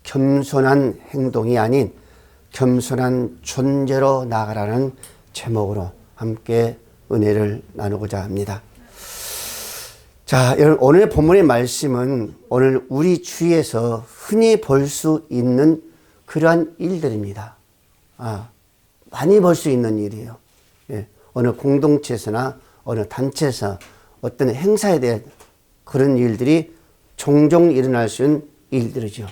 겸손한 행동이 아닌 겸손한 존재로 나아가라는 제목으로 함께 은혜를 나누고자 합니다. 자, 여러분, 오늘 본문의 말씀은 오늘 우리 주위에서 흔히 볼 수 있는 그러한 일들입니다. 많이 볼 수 있는 일이에요. 예, 어느 공동체에서나 어느 단체에서 어떤 행사에 대한 그런 일들이 종종 일어날 수 있는 일들이죠.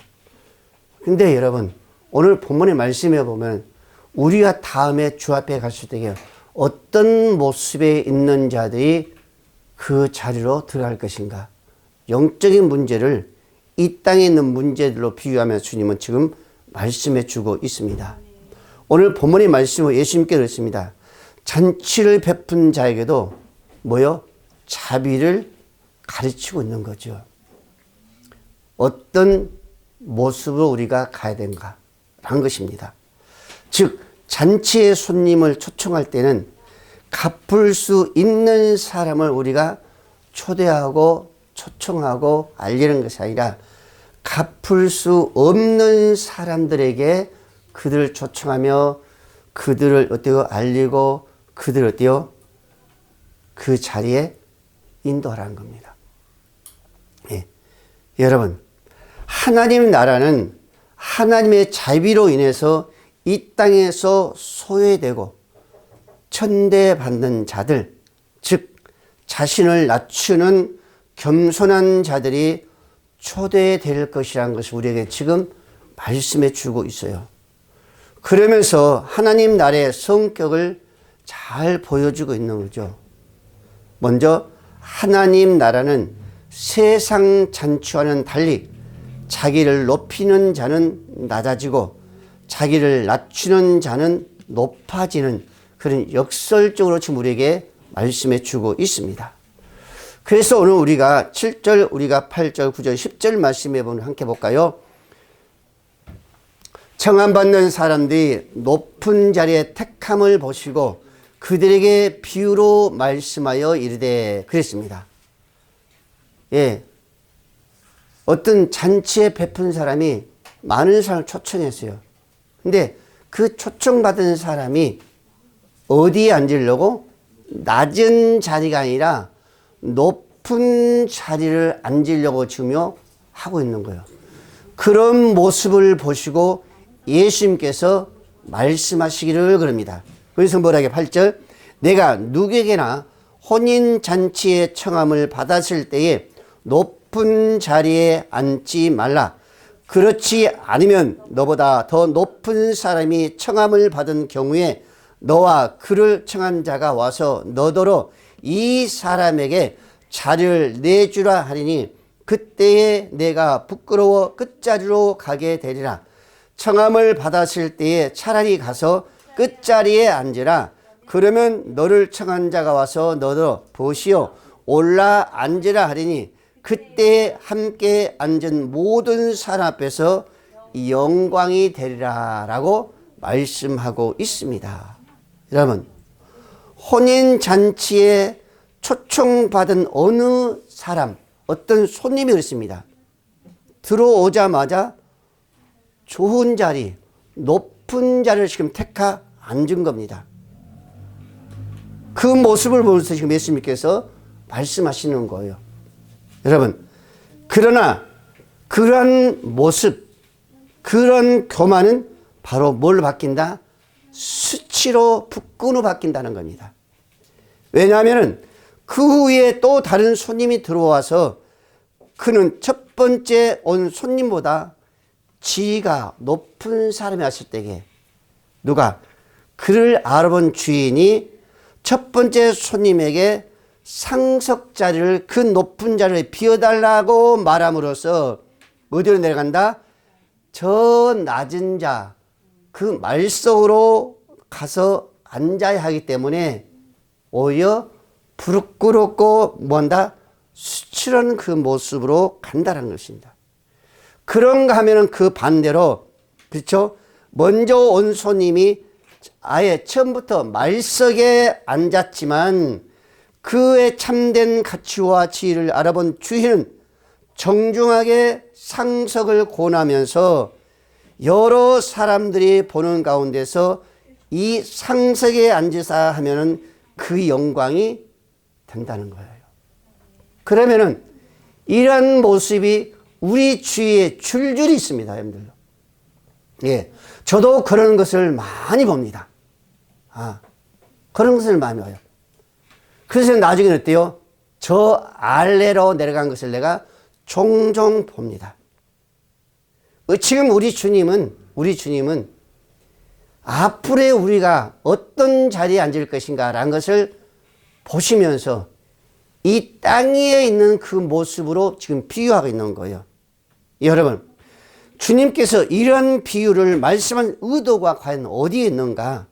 근데 여러분, 오늘 본문의 말씀에 보면 우리가 다음에 주 앞에 갔을 때 어떤 모습에 있는 자들이 그 자리로 들어갈 것인가? 영적인 문제를 이 땅에 있는 문제들로 비유하며 주님은 지금 말씀해 주고 있습니다. 오늘 본문의 말씀은 예수님께서 그랬습니다. 잔치를 베푼 자에게도 자비를 가르치고 있는 거죠. 어떤 모습으로 우리가 가야 되는가 하는 것입니다. 즉 잔치의 손님을 초청할 때는 갚을 수 있는 사람을 우리가 초대하고 초청하고 알리는 것이 아니라 갚을 수 없는 사람들에게 그들을 초청하며 그들을 알리고 그들을 그 자리에 인도하라는 겁니다. 예. 여러분, 하나님 나라는 하나님의 자비로 인해서 이 땅에서 소외되고 천대받는 자들, 즉 자신을 낮추는 겸손한 자들이 초대될 것이라는 것을 우리에게 지금 말씀해 주고 있어요. 그러면서 하나님 나라의 성격을 잘 보여주고 있는 거죠. 먼저 하나님 나라는 세상 잔치와는 달리 자기를 높이는 자는 낮아지고 자기를 낮추는 자는 높아지는 그런 역설적으로 지금 우리에게 말씀해 주고 있습니다. 그래서 오늘 우리가 7절, 우리가 8절, 9절, 10절 말씀해 보면 함께 볼까요? 청함받는 사람들이 높은 자리에 택함을 보시고 그들에게 비유로 말씀하여 이르되 그랬습니다. 예. 어떤 잔치에 베푼 사람이 많은 사람을 초청했어요. 근데 그 초청받은 사람이 어디에 앉으려고? 낮은 자리가 아니라 높은 자리를 앉으려고 주며 하고 있는 거예요. 그런 모습을 보시고 예수님께서 말씀하시기를 그럽니다. 그래서 뭐라게 8절 내가 누구에게나 혼인잔치의 청함을 받았을 때에 높은 자리에 앉지 말라. 그렇지 않으면 너보다 더 높은 사람이 청함을 받은 경우에 너와 그를 청한 자가 와서 너더러 이 사람에게 자리를 내주라 하리니 그때에 내가 부끄러워 끝자리로 가게 되리라. 청함을 받았을 때에 차라리 가서 끝자리에 앉으라. 그러면 너를 청한 자가 와서 너더러 보시오 올라 앉으라 하리니 그때에 함께 앉은 모든 사람 앞에서 영광이 되리라 라고 말씀하고 있습니다. 여러분, 혼인잔치에 초청받은 어느 사람, 어떤 손님이 그렇습니다. 들어오자마자 좋은 자리, 높은 자리를 지금 택하 앉은 겁니다. 그 모습을 보면서 지금 예수님께서 말씀하시는 거예요. 여러분, 그러나 그런 모습, 그런 교만은 바로 뭘로 바뀐다? 수치로, 부끄로 바뀐다는 겁니다. 왜냐하면 그 후에 또 다른 손님이 들어와서 그는 첫 번째 온 손님보다 지위가 높은 사람이 왔을 때에 누가 그를 알아본 주인이 첫 번째 손님에게 상석 자리를 그 높은 자리를 비워달라고 말함으로써 어디로 내려간다? 저 낮은 자, 그 말석으로 가서 앉아야 하기 때문에 오히려 부끄럽고 뭔다? 수치로운 그 모습으로 간다는 것입니다. 그런가 하면은 그 반대로, 그렇죠? 먼저 온 손님이 아예 처음부터 말석에 앉았지만 그의 참된 가치와 지위를 알아본 주인은 정중하게 상석을 권하면서 여러 사람들이 보는 가운데서 이 상석에 앉으사 하면은 그 영광이 된다는 거예요. 그러면은 이런 모습이 우리 주위에 줄줄이 있습니다, 여러분들. 예. 저도 그런 것을 많이 봅니다. 그런 것을 많이 봐요. 그래서 나중에는 어때요? 저 아래로 내려간 것을 내가 종종 봅니다. 지금 우리 주님은 앞으로의 우리가 어떤 자리에 앉을 것인가 라는 것을 보시면서 이 땅 위에 있는 그 모습으로 지금 비유하고 있는 거예요. 여러분, 주님께서 이런 비유를 말씀한 의도가 과연 어디에 있는가?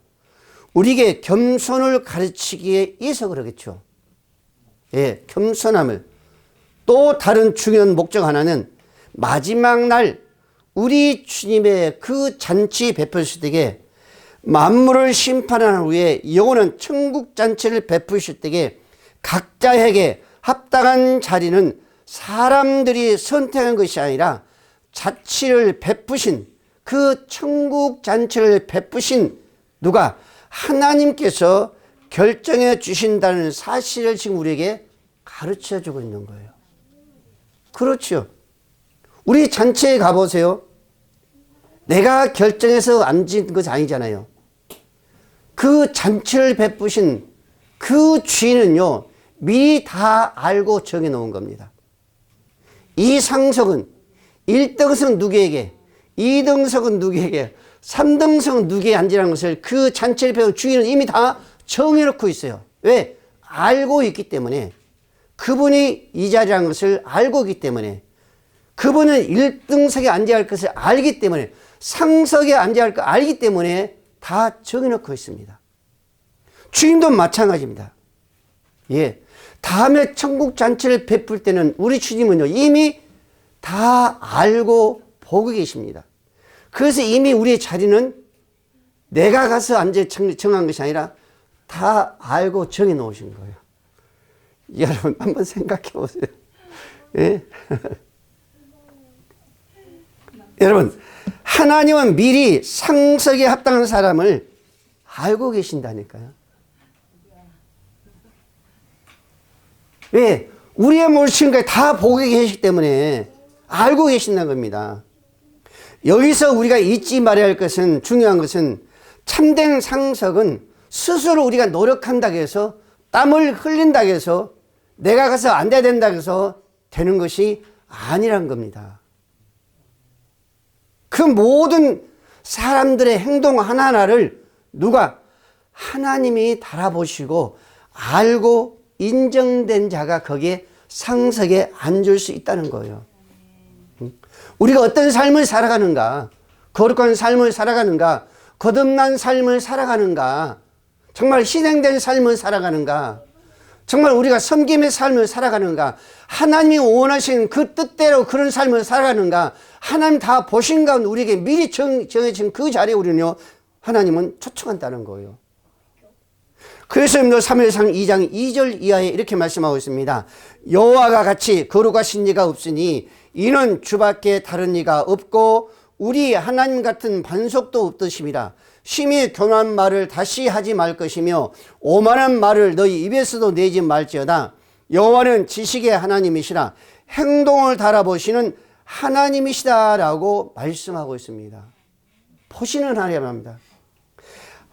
우리에게 겸손을 가르치기에 위해서 그러겠죠. 예, 겸손함을. 또 다른 중요한 목적 하나는 마지막 날 우리 주님의 그 잔치 베푸실 때에 만물을 심판한 후에 영원한 천국 잔치를 베푸실 때에 각자에게 합당한 자리는 사람들이 선택한 것이 아니라 자치를 베푸신 그 천국 잔치를 베푸신 누가 하나님께서 결정해 주신다는 사실을 지금 우리에게 가르쳐 주고 있는 거예요. 그렇죠. 우리 잔치에 가보세요. 내가 결정해서 앉은 것이 아니잖아요. 그 잔치를 베푸신 그 주인은요, 미리 다 알고 정해 놓은 겁니다. 이 상석은 1등석은 누구에게, 2등석은 누구에게, 3등석은 누구에게 앉으라는 것을 그 잔치를 베푼 주인은 이미 다 정해놓고 있어요. 왜? 알고 있기 때문에. 그분이 이 자리라는 것을 알고 있기 때문에. 그분은 1등석에 앉아야 할 것을 알기 때문에, 상석에 앉아야 할 걸 알기 때문에 다 정해놓고 있습니다. 주님도 마찬가지입니다. 예. 다음에 천국 잔치를 베풀 때는 우리 주님은요, 이미 다 알고 보고 계십니다. 그래서 이미 우리의 자리는 내가 가서 앉아 정한 것이 아니라 다 알고 정해 놓으신 거예요. 여러분, 한번 생각해 보세요. 예? 여러분, 하나님은 미리 상석에 합당한 사람을 알고 계신다니까요. 왜? 우리의 모습까지 다 보고 계시기 때문에 알고 계신다는 겁니다. 여기서 우리가 잊지 말아야 할 것은, 중요한 것은 참된 상석은 스스로 우리가 노력한다고 해서, 땀을 흘린다고 해서, 내가 가서 앉아야 된다고 해서 되는 것이 아니란 겁니다. 그 모든 사람들의 행동 하나하나를 누가? 하나님이 달아보시고 알고 인정된 자가 거기에 상석에 앉을 수 있다는 거예요. 우리가 어떤 삶을 살아가는가, 거룩한 삶을 살아가는가, 거듭난 삶을 살아가는가, 정말 희생된 삶을 살아가는가, 정말 우리가 섬김의 삶을 살아가는가, 하나님이 원하신 그 뜻대로 그런 삶을 살아가는가, 하나님 다 보신 가운데 우리에게 미리 정해진 그 자리에 우리는요, 하나님은 초청한다는 거예요. 그래서 사무엘상 2장 2절 이하에 이렇게 말씀하고 있습니다. 여호와가 같이 거룩하신 이가 없으니 이는 주밖에 다른 이가 없고 우리 하나님 같은 반석도 없듯이라. 심히 교만한 말을 다시 하지 말 것이며 오만한 말을 너희 입에서도 내지 말지어다. 여호와는 지식의 하나님이시라. 행동을 달아보시는 하나님이시다라고 말씀하고 있습니다. 보시는 하나님입니다.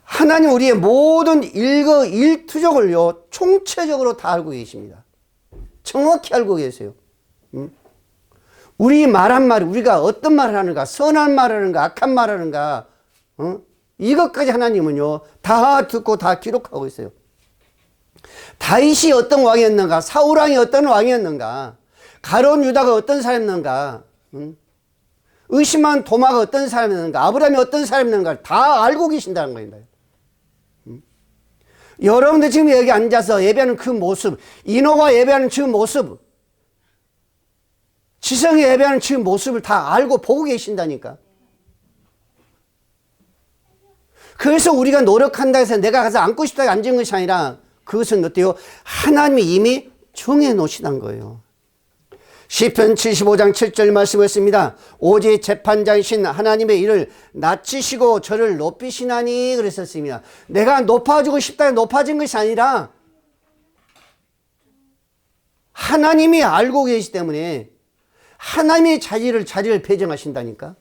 하나님 우리의 모든 일거일투족을요, 총체적으로 다 알고 계십니다. 정확히 알고 계세요. 우리 말한 말, 우리가 어떤 말을 하는가, 선한 말을 하는가, 악한 말을 하는가, 이것까지 하나님은요, 다 듣고 다 기록하고 있어요. 다윗이 어떤 왕이었는가, 사울왕이 어떤 왕이었는가, 가룟 유다가 어떤 사람이었는가, 의심한 도마가 어떤 사람이었는가, 아브라함이 어떤 사람이었는가 다 알고 계신다는 겁니다. 여러분들 지금 여기 앉아서 예배하는 그 모습, 인호가 예배하는 그 모습, 지성이 예배하는 그 모습을 다 알고 보고 계신다니까. 그래서 우리가 노력한다 해서 내가 가서 앉고 싶다고 앉은 것이 아니라 그것은 어때요? 하나님이 이미 정해 놓으시단 거예요. 시편 75장 7절 말씀했습니다. 오직 재판장이신 하나님의 일을 낮추시고 저를 높이시나니 그랬었습니다. 내가 높아지고 싶다 높아진 것이 아니라 하나님이 알고 계시기 때문에 하나님의 자리를 배정하신다니까.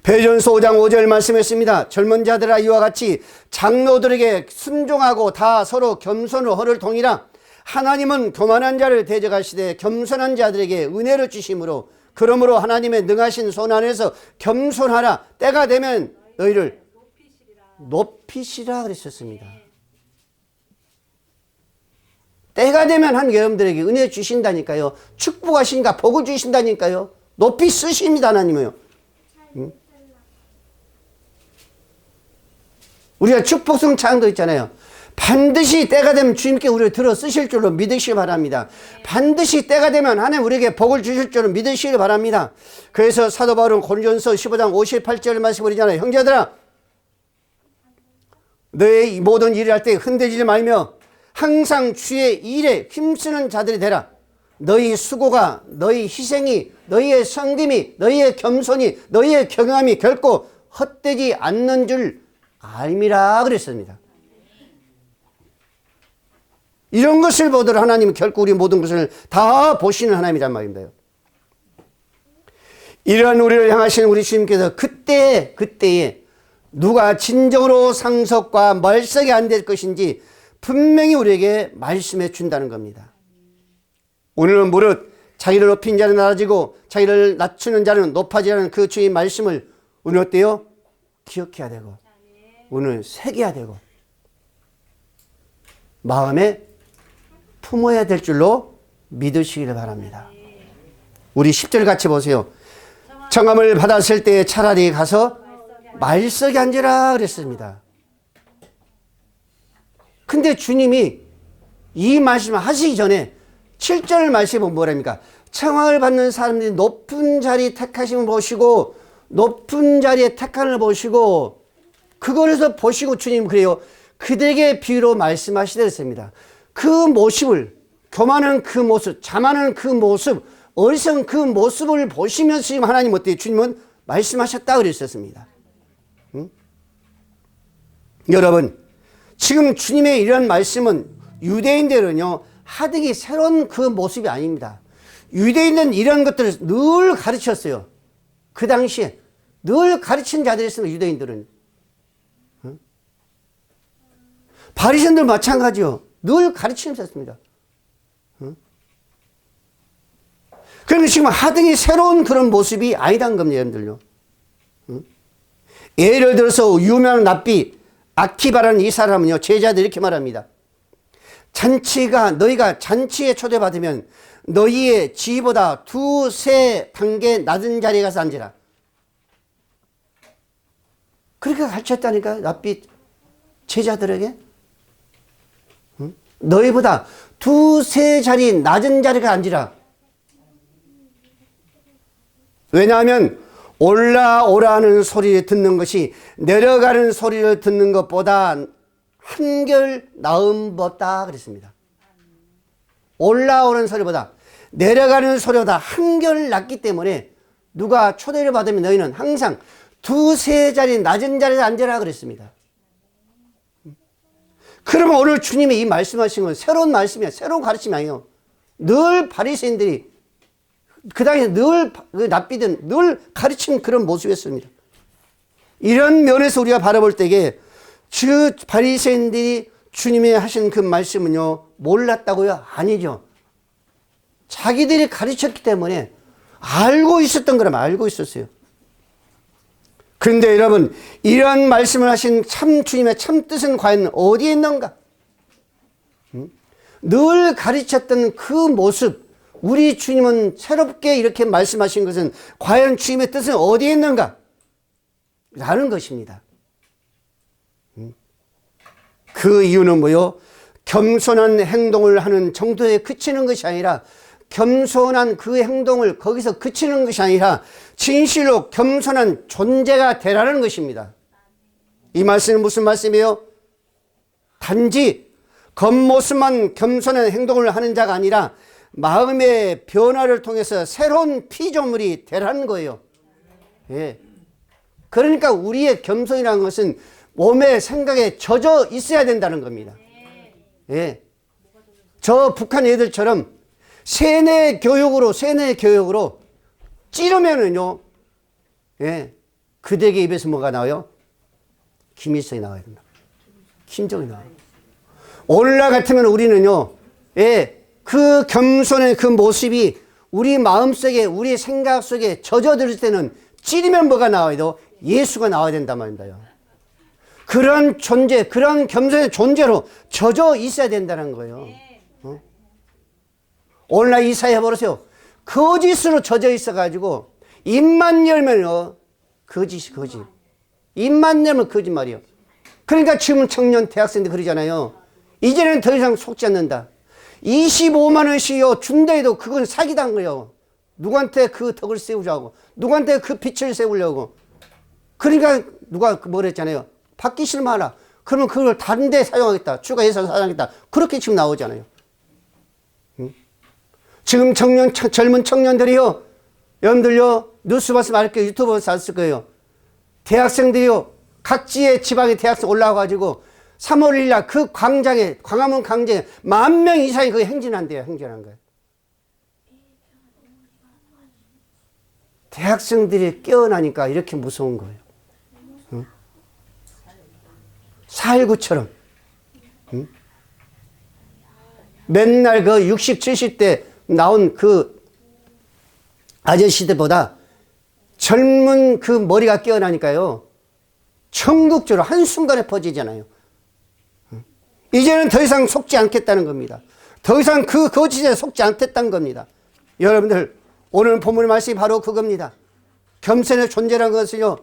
베드로전서 5장 5절 말씀했습니다. 젊은 자들아 이와 같이 장로들에게 순종하고 다 서로 겸손으로 허를 동이라. 하나님은 교만한 자를 대적하시되 겸손한 자들에게 은혜를 주심으로 그러므로 하나님의 능하신 손 안에서 겸손하라. 때가 되면 너희를 높이시라 그랬었습니다. 때가 되면 하나님 여러분들에게 은혜 주신다니까요. 축복하시니까 복을 주신다니까요. 높이 쓰십니다 하나님은요. 우리가 축복성 찬양도 있잖아요. 반드시 때가 되면 주님께 우리를 들어 쓰실 줄로 믿으시기 바랍니다. 반드시 때가 되면 하나님 우리에게 복을 주실 줄로 믿으시기 바랍니다. 그래서 사도 바울은 고린도전서 15장 58절 말씀 드리잖아요. 형제들아 너의 모든 일을 할 때 흔들리지 말며 항상 주의 일에 힘쓰는 자들이 되라. 너희 수고가 너희 희생이 너희의 섬김이 너희의 겸손이 너희의 경영함이 결코 헛되지 않는 줄 알미라 그랬습니다. 이런 것을 보더라 하나님은 결코 우리 모든 것을 다 보시는 하나님이란 말입니다. 이러한 우리를 향하시는 우리 주님께서 그때에 누가 진정으로 상속과 말석이 안 될 것인지 분명히 우리에게 말씀해 준다는 겁니다. 오늘은 무릇 자기를 높인 자는 낮아지고 자기를 낮추는 자는 높아지라는 그 주의 말씀을 오늘 어때요? 기억해야 되고 오늘 새겨야 되고 마음에 품어야 될 줄로 믿으시기를 바랍니다. 우리 10절 같이 보세요. 청함을 받았을 때 차라리 가서 말석에 앉으라 그랬습니다. 근데 주님이 이 말씀을 하시기 전에 7절 말씀은 뭐랍니까? 청함을 받는 사람들이 높은 자리 택하심을 보시고 높은 자리에 택함을 보시고 그거에서 보시고 주님 그래요. 그들에게 비유로 말씀하시되 그랬습니다. 그 모습을 교만한 그 모습 자만한 그 모습 어리석은 그 모습을 보시면서 지금 하나님 어때요? 주님은 말씀하셨다 그랬었습니다. 여러분 지금 주님의 이런 말씀은 유대인들은요 하등이 새로운 그 모습이 아닙니다. 유대인은 이런 것들을 늘 가르쳤어요. 그 당시에 늘 가르친 자들이었습니다. 유대인들은 바리새인들 마찬가지요. 늘 가르치셨습니다. 그러니까 지금 하등이 새로운 그런 모습이 아니란 겁니다. 여러분들요. 예를 들어서 유명한 랍비 아키바라는 이 사람은요 제자들이 이렇게 말합니다. 너희가 잔치에 초대받으면 너희의 지위보다 두세 단계 낮은 자리에 가서 앉으라. 그렇게 가르쳤다니까 랍비 제자들에게. 너희보다 두세 자리 낮은 자리에 앉으라. 왜냐하면 올라오라는 소리를 듣는 것이 내려가는 소리를 듣는 것보다 한결 나은 법다 그랬습니다. 올라오는 소리보다 내려가는 소리보다 한결 낫기 때문에 누가 초대를 받으면 너희는 항상 두세 자리 낮은 자리에 앉으라 그랬습니다. 그러면 오늘 주님이 이 말씀하신 건 새로운 말씀이야. 새로운 가르침이 아니에요. 늘 바리새인들이 그 당시에 늘 랍비든 늘 가르친 그런 모습이었습니다. 이런 면에서 우리가 바라볼 때에 그 바리새인들이 주님이 하신 그 말씀은요 몰랐다고요? 아니죠. 자기들이 가르쳤기 때문에 알고 있었던 거라면 알고 있었어요. 그런데 여러분 이런 말씀을 하신 참 주님의 참 뜻은 과연 어디에 있는가? 늘 가르쳤던 그 모습 우리 주님은 새롭게 이렇게 말씀하신 것은 과연 주님의 뜻은 어디에 있는가? 라는 것입니다. 그 이유는 뭐요? 겸손한 행동을 하는 정도에 그치는 것이 아니라 겸손한 그 행동을 거기서 그치는 것이 아니라 진실로 겸손한 존재가 되라는 것입니다. 이 말씀은 무슨 말씀이에요? 단지 겉모습만 겸손한 행동을 하는 자가 아니라 마음의 변화를 통해서 새로운 피조물이 되라는 거예요. 예. 그러니까 우리의 겸손이라는 것은 몸의 생각에 젖어 있어야 된다는 겁니다. 예. 저 북한 애들처럼 세뇌 교육으로 찌르면은요, 예. 그대의 입에서 뭐가 나와요? 김일성이 나와야 된다. 김정이 나와요. 오늘날 같으면 우리는요, 예. 그 겸손의 그 모습이 우리 마음속에, 우리 생각 속에 젖어들 때는 찌르면 뭐가 나와야 돼요? 예수가 나와야 된단 말입니다. 그런 존재, 그런 겸손의 존재로 젖어 있어야 된다는 거예요. 오늘날 이 사회 해보세요. 거짓으로 젖어 있어가지고 입만 열면요, 거짓. 입만 열면 거짓말이요. 그러니까 지금 청년 대학생들 그러잖아요. 이제는 더 이상 속지 않는다. 25만 원씩요 준다 해도 그건 사기단 거예요. 누구한테 그 덕을 세우자고, 누구한테 그 빛을 세우려고. 그러니까 누가 뭐라 했잖아요. 받기 싫으면 하라. 그러면 그걸 다른 데 사용하겠다. 추가 예산 사용하겠다. 그렇게 지금 나오잖아요. 응? 지금 젊은 청년들이요, 여러분들요, 뉴스 봐서 말할게요. 유튜브 봐서 봤을 거예요. 대학생들이요, 각지의 지방의 대학생 올라와가지고 3월 1일 날 그 광장에, 광화문 광장에 10,000명 이상이 거기 행진한대요. 행진한 거예요. 대학생들이 깨어나니까 이렇게 무서운 거예요. 응? 4.19처럼. 응? 맨날 그 60, 70대 나온 그 아저씨들보다 젊은 그 머리가 깨어나니까요. 천국적으로 한순간에 퍼지잖아요. 이제는 더 이상 속지 않겠다는 겁니다. 더 이상 그 거짓에 속지 않겠다는 겁니다. 여러분들, 오늘 본문의 말씀이 바로 그겁니다. 겸손의 존재라는 것을요,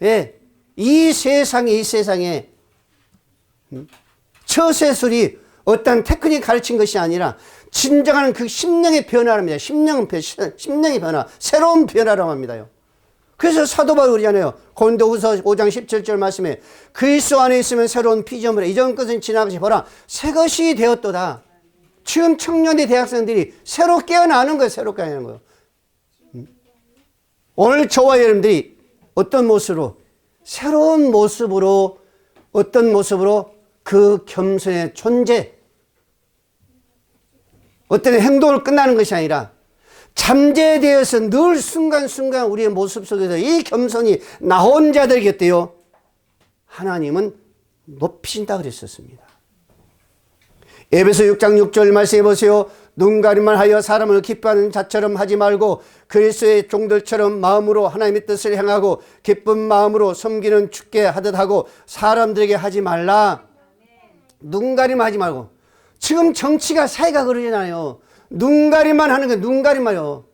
예, 이 세상에 처세술이 어떤 테크닉 가르친 것이 아니라 진정한 그 심령의 변화랍니다. 심령의 변화, 새로운 변화라고 합니다요. 그래서 사도 바울이 그러잖아요. 고린도후서 5장 17절 말씀에 그리스도 안에 있으면 새로운 피조물이라 이전 것은 지나가시 보라 새 것이 되었도다. 지금 청년의 대학생들이 새로 깨어나는 거예요. 새로 깨어나는 거예요. 오늘 저와 여러분들이 어떤 모습으로, 새로운 모습으로, 어떤 모습으로 그 겸손의 존재, 어떤 행동을 끝나는 것이 아니라 잠재되어서 늘 순간순간 우리의 모습 속에서 이 겸손이 나온 자들이겠대요. 하나님은 높이신다 그랬었습니다. 에베소 6장 6절 말씀해 보세요. 눈가림만 하여 사람을 기뻐하는 자처럼 하지 말고 그리스도의 종들처럼 마음으로 하나님의 뜻을 행하고 기쁜 마음으로 섬기는 주께 하듯 하고 사람들에게 하지 말라. 눈가림 하지 말고. 지금 정치가 사회가 그러잖아요. 눈가림만 하는 게 눈가림만요.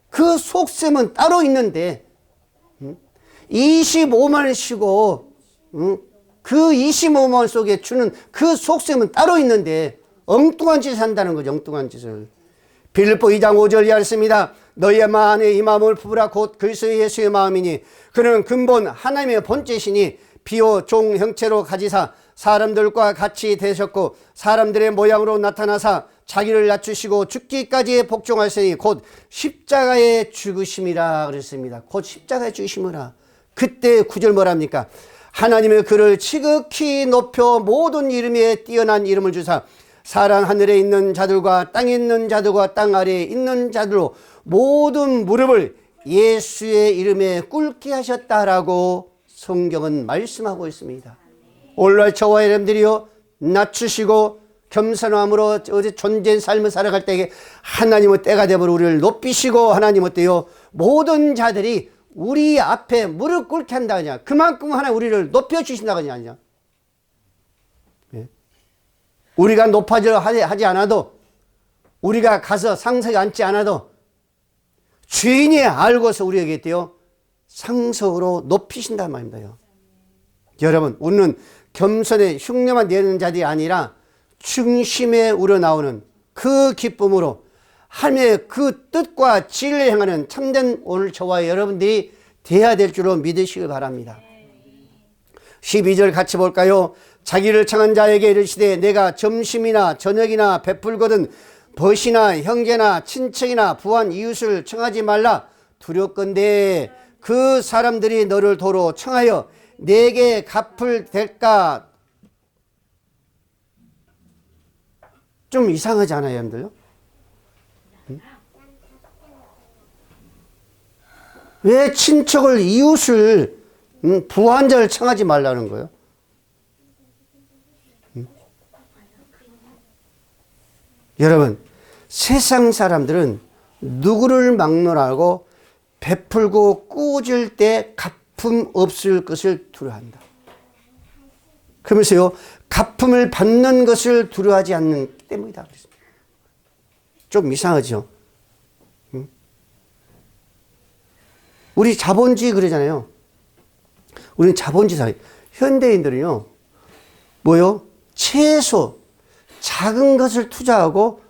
그 속셈은 따로 있는데 25만 원 쉬고 그 25만 원 속에 주는 그 속셈은 따로 있는데 엉뚱한 짓을 한다는 거죠. 엉뚱한 짓을. 빌립보 2장 5절 이하였습니다. 너희의 마음에 이 마음을 품으라 곧 그리스도 예수의 마음이니 그는 근본 하나님의 본체시니 비호 종 형체로 가지사 사람들과 같이 되셨고 사람들의 모양으로 나타나사 자기를 낮추시고 죽기까지 복종하시니 곧 십자가에 죽으심이라 그랬습니다. 곧 십자가에 죽으심이라. 그때 9절 뭐랍니까? 하나님의 그를 지극히 높여 모든 이름에 뛰어난 이름을 주사 사람 하늘에 있는 자들과 땅에 있는 자들과 땅 아래에 있는 자들로 모든 무릎을 예수의 이름에 꿇게 하셨다라고 성경은 말씀하고 있습니다. 오늘날 저와 여러분들이요 낮추시고 겸손함으로 존재인 삶을 살아갈 때에 하나님의 때가 되버려 우리를 높이시고 하나님 어때요? 모든 자들이 우리 앞에 무릎 꿇게 한다 그냥 그만큼 하나 우리를 높여주신다 그냥 예? 우리가 높아져 하지 않아도 우리가 가서 상석에 앉지 않아도 주인이 알고서 우리에게 있대요 상석으로 높이신단 말입니다. 여러분 우리는 겸손의 흉내만 내는 자들이 아니라 중심에 우러나오는 그 기쁨으로 하나님의 그 뜻과 진리를 행하는 참된 오늘 저와 여러분들이 되어야 될 줄로 믿으시길 바랍니다. 12절 같이 볼까요? 자기를 청한 자에게 이르시되 내가 점심이나 저녁이나 베풀거든 벗이나 형제나 친척이나 부한 이웃을 청하지 말라. 두렵건대 그 사람들이 너를 도로 청하여 내게 갚을 될까? 좀 이상하지 않아요, 여러분들요? 왜 친척을, 이웃을, 부한 자를 청하지 말라는 거예요? 여러분, 세상 사람들은 누구를 막론하고 베풀고 꾸어줄 때 갚음 없을 것을 두려워한다. 그러면서요, 갚음을 받는 것을 두려워하지 않는 때문이다. 좀 이상하죠? 우리 자본주의 그러잖아요. 우리는 자본주의 사회. 현대인들은요, 뭐요? 최소 작은 것을 투자하고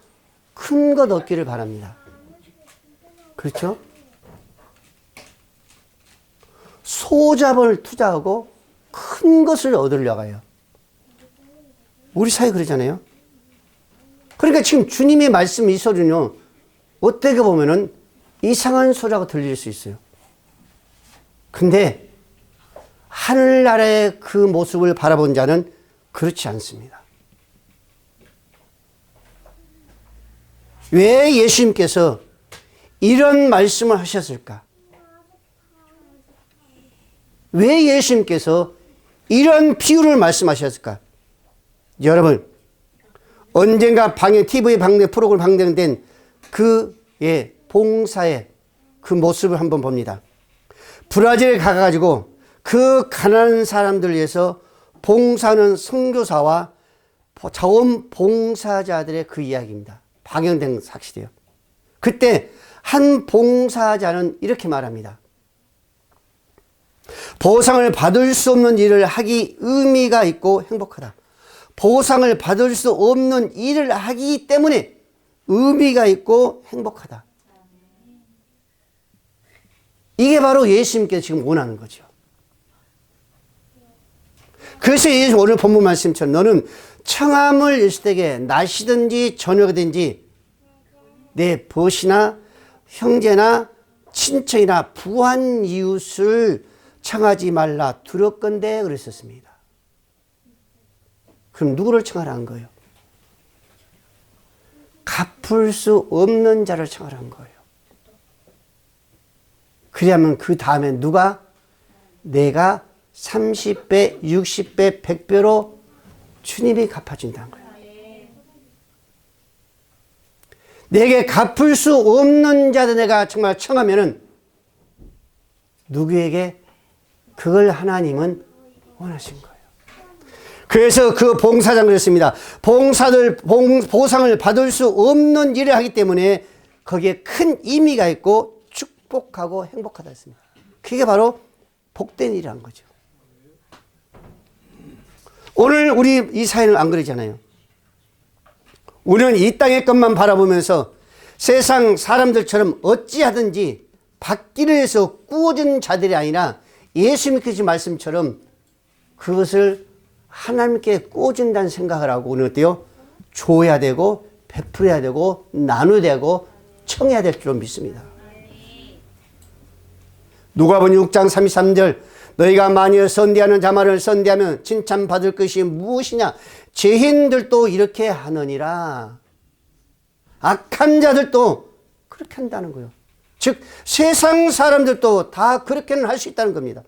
큰 것 얻기를 바랍니다. 그렇죠? 소자본을 투자하고 큰 것을 얻으려고 해요. 우리 사회 그러잖아요. 그러니까 지금 주님의 말씀 이 소리는요, 어떻게 보면은 이상한 소리라고 들릴 수 있어요. 근데 하늘나라의 그 모습을 바라본 자는 그렇지 않습니다. 왜 예수님께서 이런 말씀을 하셨을까? 왜 예수님께서 이런 비유를 말씀하셨을까? 여러분, 언젠가 TV 방송 프로그램 방송된 그 봉사의 그 모습을 한번 봅니다. 브라질에 가가지고 그 가난한 사람들 위해서 봉사하는 선교사와 자원봉사자들의 그 이야기입니다. 방영된 사실이에요. 그때 한 봉사자는 이렇게 말합니다. 보상을 받을 수 없는 일을 하기 의미가 있고 행복하다. 보상을 받을 수 없는 일을 하기 때문에 의미가 있고 행복하다. 이게 바로 예수님께서 지금 원하는 거죠. 그래서 예수 오늘 본문 말씀처럼 너는 청함을 있을 때에 낮이든지 저녁이든지 내 벗이나 형제나 친척이나 부한 이웃을 청하지 말라. 두렵건대 그랬었습니다. 그럼 누구를 청하라는 거예요? 갚을 수 없는 자를 청하라는 거예요. 그래야만 그 다음에 누가 내가 30배, 60배, 100배로 주님이 갚아준다는 거예요. 내게 갚을 수 없는 자들 내가 정말 청하면은 누구에게 그걸 하나님은 원하신 거예요. 그래서 그 봉사장 그랬습니다. 보상을 받을 수 없는 일을 하기 때문에 거기에 큰 의미가 있고 축복하고 행복하다 했습니다. 그게 바로 복된 일이라는 거죠. 오늘 우리 이 사회는 안 그러잖아요. 우리는 이 땅의 것만 바라보면서 세상 사람들처럼 어찌하든지 받기를 해서 꾸어진 자들이 아니라 예수님께서 말씀처럼 그것을 하나님께 꾸어준다는 생각을 하고 우리는 어때요? 줘야 되고 베풀어야 되고 나눠야 되고 청해야 될 줄로 믿습니다. 누가복음 6장 33절 너희가 만일 선대하는 자말을 선대하면 칭찬받을 것이 무엇이냐? 죄인들도 이렇게 하느니라. 악한 자들도 그렇게 한다는 거예요. 즉 세상 사람들도 다 그렇게는 할 수 있다는 겁니다.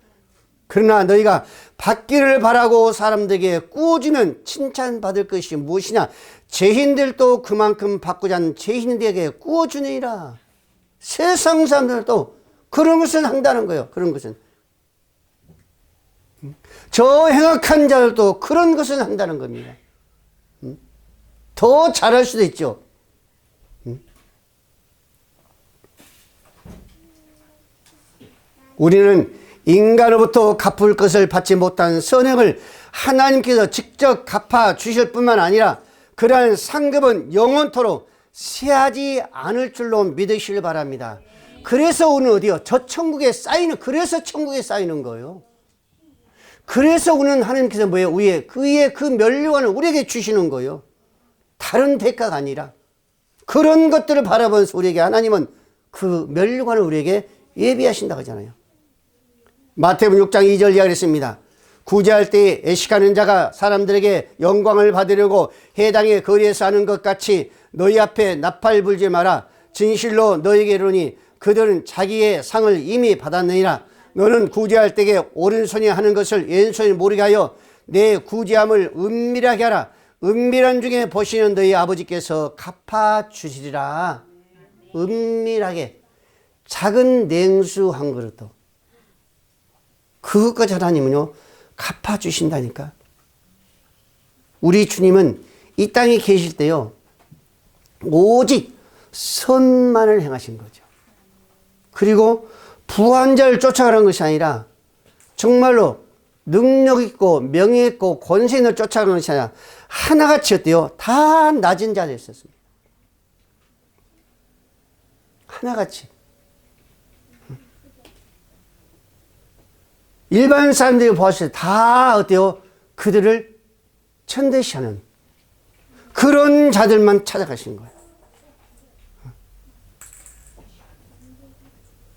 그러나 너희가 받기를 바라고 사람들에게 꾸어주면 칭찬받을 것이 무엇이냐? 죄인들도 그만큼 받고자 하는 죄인들에게 꾸어주느니라. 세상 사람들도 그런 것을 한다는 거예요. 그런 것은. 저 행악한 자들도 그런 것을 한다는 겁니다. 더 잘할 수도 있죠. 우리는 인간으로부터 갚을 것을 받지 못한 선행을 하나님께서 직접 갚아 주실 뿐만 아니라 그러한 상급은 영원토록 쇠하지 않을 줄로 믿으시길 바랍니다. 그래서 오늘 어디요? 저 천국에 쌓이는, 그래서 천국에 쌓이는 거예요. 그래서 우리는 하나님께서 뭐예요? 위에 그 면류관을 우리에게 주시는 거예요. 다른 대가가 아니라 그런 것들을 바라보면서 우리에게 하나님은 그 면류관을 우리에게 예비하신다고 하잖아요. 마태복음 6장 2절 이야기를 했습니다. 구제할 때에 애식하는 자가 사람들에게 영광을 받으려고 해당의 거리에서 하는 것 같이 너희 앞에 나팔 불지 마라. 진실로 너희에게 이르노니 그들은 자기의 상을 이미 받았느니라. 너는 구제할 때에 오른손이 하는 것을 왼손이 모르게 하여 내 구제함을 은밀하게 하라. 은밀한 중에 보시는 너희 아버지께서 갚아주시리라. 은밀하게 작은 냉수 한 그릇도 그것까지 하나님은요 갚아주신다니까. 우리 주님은 이 땅에 계실 때요 오직 선만을 행하신 거죠. 그리고 부한 자를 쫓아가는 것이 아니라 정말로 능력 있고 명예 있고 권세 있는 쫓아가는 것이 아니라 하나같이 어때요? 다 낮은 자들이었습니다. 하나같이. 일반 사람들이 보았을 때 다 어때요? 그들을 천대시하는 그런 자들만 찾아가신 거예요.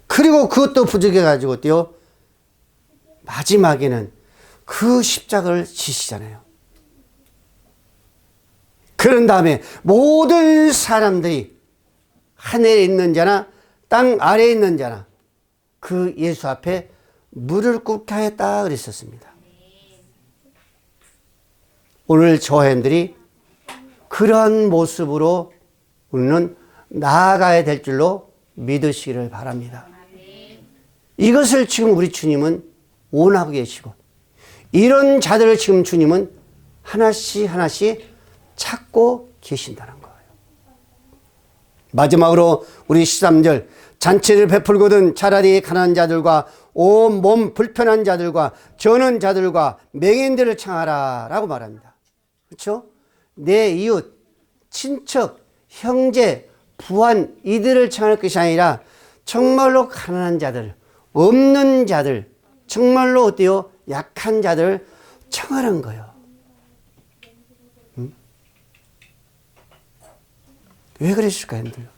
그리고 그것도 부족해가지고 어때요? 마지막에는 그 십자가를 지시잖아요. 그런 다음에 모든 사람들이 하늘에 있는 자나 땅 아래에 있는 자나 그 예수 앞에 무릎 꿇게 하였다 그랬었습니다. 오늘 저희들이 그러한 모습으로 우리는 나아가야 될 줄로 믿으시기를 바랍니다. 이것을 지금 우리 주님은 원하고 계시고 이런 자들을 지금 주님은 하나씩 찾고 계신다는 거예요. 마지막으로 우리 13절 잔치를 베풀거든 차라리 가난한 자들과 온몸 불편한 자들과 저는 자들과 맹인들을 청하라 라고 말합니다. 그렇죠? 내 이웃, 친척, 형제, 부한 이들을 청할 것이 아니라 정말로 가난한 자들, 없는 자들, 정말로 어때요? 약한 자들을 청하는 거예요. 왜 그랬을까요, 여러분들?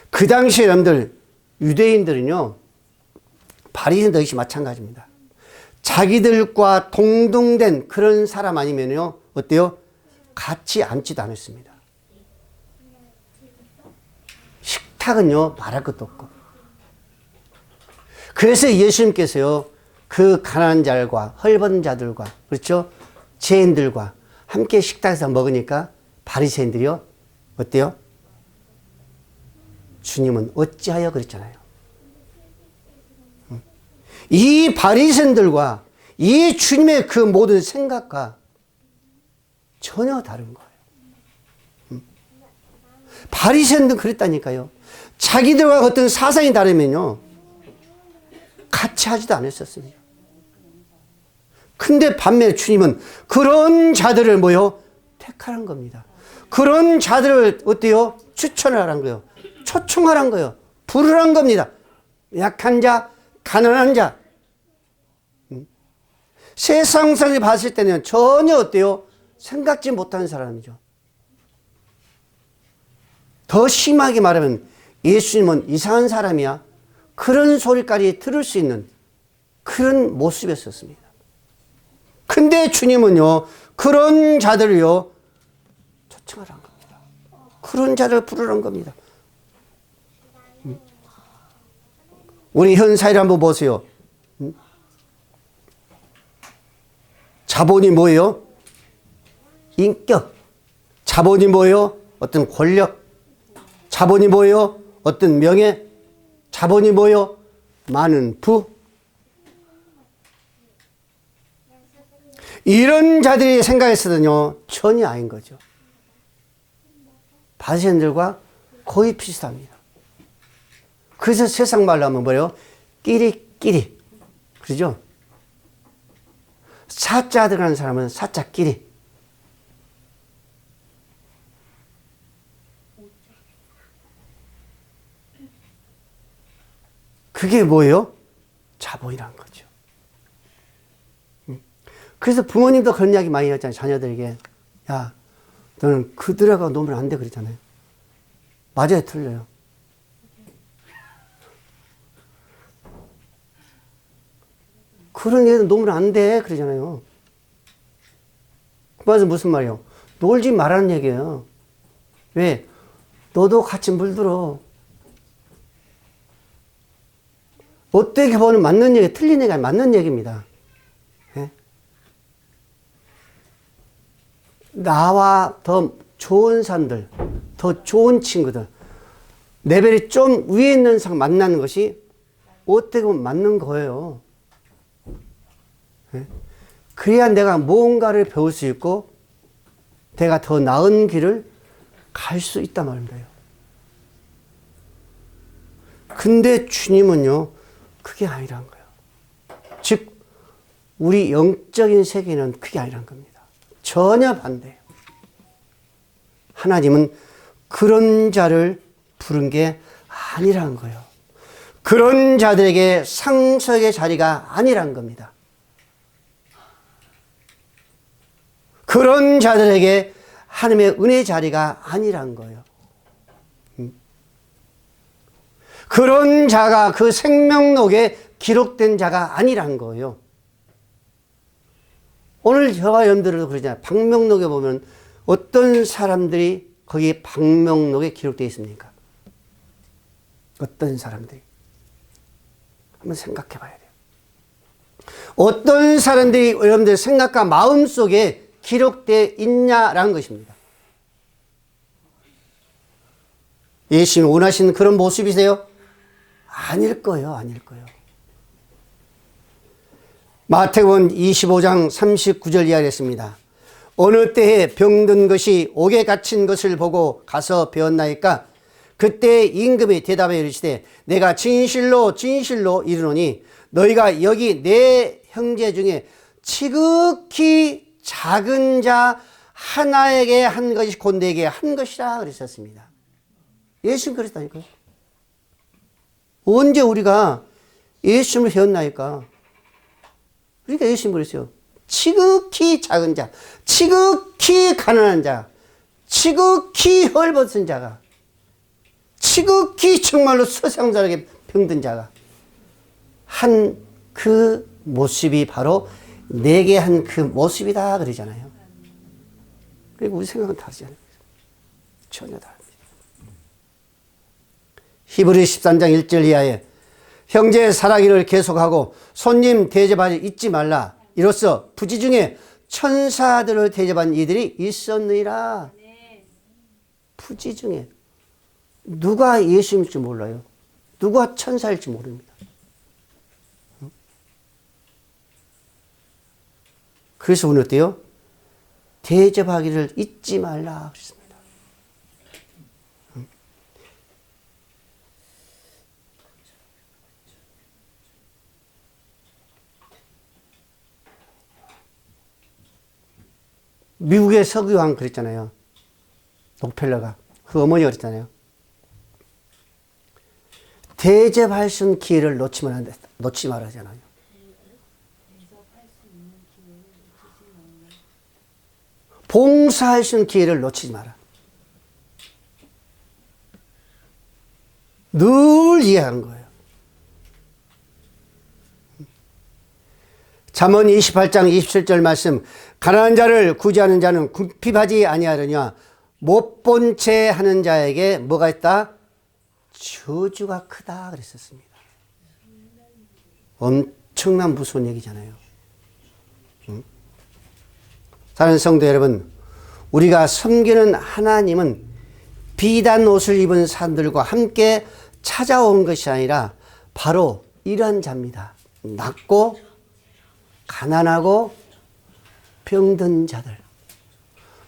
그 당시에 여러분들 유대인들은요 바리새인도 역시 마찬가지입니다. 자기들과 동등된 그런 사람 아니면요 어때요? 같이 앉지도 않았습니다. 식탁은요 말할 것도 없고. 그래서 예수님께서요 그 가난한 자들과 헐벗은 자들과 그렇죠? 죄인들과 함께 식탁에서 먹으니까 바리새인들이요 어때요? 주님은 어찌하여 그랬잖아요. 이 바리새인들과 이 주님의 그 모든 생각과 전혀 다른 거예요. 바리새인들은 그랬다니까요. 자기들과 어떤 사상이 다르면요 같이 하지도 않았었습니다. 근데 반면에 주님은 그런 자들을 뭐요? 택하는 겁니다. 그런 자들을 어때요? 추천을 하라는 거예요. 초청하라는 거예요. 부르라는 겁니다. 약한 자, 가난한 자. 세상 사람이 봤을 때는 전혀 어때요? 생각지 못하는 사람이죠. 더 심하게 말하면 예수님은 이상한 사람이야. 그런 소리까지 들을 수 있는 그런 모습이었습니다. 근데 주님은요, 그런 자들을요, 초청하라는 겁니다. 그런 자를 부르라는 겁니다. 우리 현 사회를 한번 보세요. 자본이 뭐예요? 인격. 자본이 뭐예요? 어떤 권력. 자본이 뭐예요? 어떤 명예. 자본이 뭐예요? 많은 부. 이런 자들이 생각했거든요. 전혀 아닌 거죠. 바리새인들과 거의 비슷합니다. 그래서 세상 말로 하면 뭐예요? 끼리끼리. 그러죠? 사자 들어가는 사람은 사자끼리. 그게 뭐예요? 자본이란 거죠. 그래서 부모님도 그런 이야기 많이 했잖아요. 자녀들에게. 야, 너는 그들하고 놀면 안 돼. 그러잖아요. 맞아요, 틀려요. 그런 애들 놀면 안 돼. 그러잖아요. 그 말은 무슨 말이에요? 놀지 말라는 얘기예요. 왜? 너도 같이 물들어. 어떻게 보면 맞는 얘기, 틀린 얘기가 맞는 얘기입니다. 예? 나와 더 좋은 사람들, 더 좋은 친구들, 레벨이 좀 위에 있는 사람 만나는 것이 어떻게 보면 맞는 거예요. 예? 그래야 내가 무언가를 배울 수 있고, 내가 더 나은 길을 갈 수 있단 말입니다. 근데 주님은요, 그게 아니란 거예요. 즉, 우리 영적인 세계는 그게 아니란 겁니다. 전혀 반대예요. 하나님은 그런 자를 부른 게 아니란 거예요. 그런 자들에게 상속의 자리가 아니란 겁니다. 그런 자들에게 하나님의 은혜 자리가 아니란 거예요. 그런 자가 그 생명록에 기록된 자가 아니란 거예요. 오늘 저와 여러분들도 그러잖아요. 방명록에 보면 어떤 사람들이 거기 방명록에 기록되어 있습니까? 어떤 사람들이? 한번 생각해 봐야 돼요. 어떤 사람들이 여러분들 생각과 마음 속에 기록되어 있냐라는 것입니다. 예수님 원하시는 그런 모습이세요? 아닐 거예요. 아닐 거예요. 마태복음 25장 39절 이하였습니다. 어느 때에 병든 것이 옥에 갇힌 것을 보고 가서 배웠나이까? 그때 임금이 대답하여 이르시되 내가 진실로 진실로 이르노니 너희가 여기 내 형제 중에 지극히 작은 자 하나에게 한 것이 곧 내게 한 것이라 그랬었습니다. 예수님 그랬다니까요. 언제 우리가 예수님을 배웠나이까? 그러니까 예수님 그랬어요. 지극히 작은 자, 지극히 가난한 자, 지극히 헐벗은 자가, 지극히 정말로 세상사람에게 병든 자가 한 그 모습이 바로 내게 한 그 모습이다 그러잖아요. 그리고 우리 생각은 다르지 않아요. 전혀 다릅니다. 히브리 13장 1절 이하에 형제 사랑기를 계속하고 손님 대접하지 잊지 말라. 이로써 부지 중에 천사들을 대접한 이들이 있었느니라. 부지 중에 누가 예수님일지 몰라요. 누가 천사일지 모릅니다. 그래서 오늘 어때요? 대접하기를 잊지 말라 그랬습니다. 미국의 석유왕 그랬잖아요. 록펠러가. 그 어머니가 그랬잖아요. 대접할 수 있는 기회를 놓지 말아잖아요. 봉사할 수 있는 기회를 놓치지 마라. 늘 이해한 거예요. 잠언 28장 27절 말씀 가난한 자를 구제하는 자는 궁핍하지 아니하느냐 못 본 채 하는 자에게 뭐가 있다? 저주가 크다 그랬었습니다. 엄청난 무서운 얘기잖아요. 사랑하는 성도 여러분, 우리가 섬기는 하나님은 비단 옷을 입은 사람들과 함께 찾아온 것이 아니라 바로 이러한 자입니다. 낮고 가난하고 병든 자들,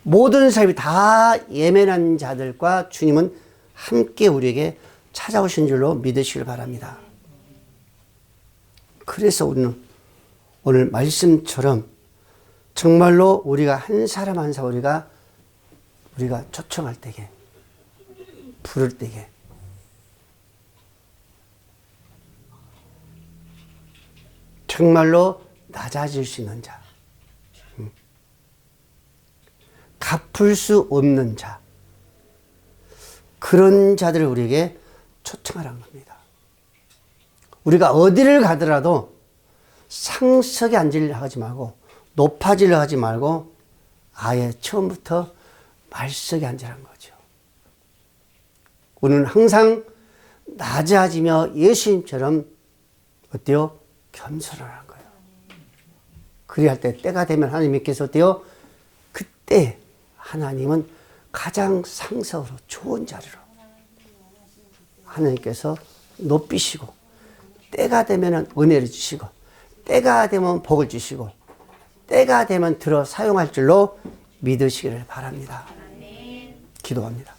모든 사람이 다 예민한 자들과 주님은 함께 우리에게 찾아오신 줄로 믿으시길 바랍니다. 그래서 우리는 오늘 말씀처럼 정말로 우리가 한 사람 한 사람 우리가 초청할 때에 부를 때에 정말로 낮아질 수 있는 자, 갚을 수 없는 자, 그런 자들을 우리에게 초청하라는 겁니다. 우리가 어디를 가더라도 상석에 앉으려 하지 말고 높아지려 하지 말고 아예 처음부터 말석에 앉으라는 거죠. 우리는 항상 낮아지며 예수님처럼 어때요? 겸손하라는 거예요. 그리할 때 때가 되면 하나님께서 어때요? 그때 하나님은 가장 상석으로 좋은 자리로 하나님께서 높이시고 때가 되면 은혜를 주시고 때가 되면 복을 주시고 때가 되면 들어 사용할 줄로 믿으시기를 바랍니다. 기도합니다.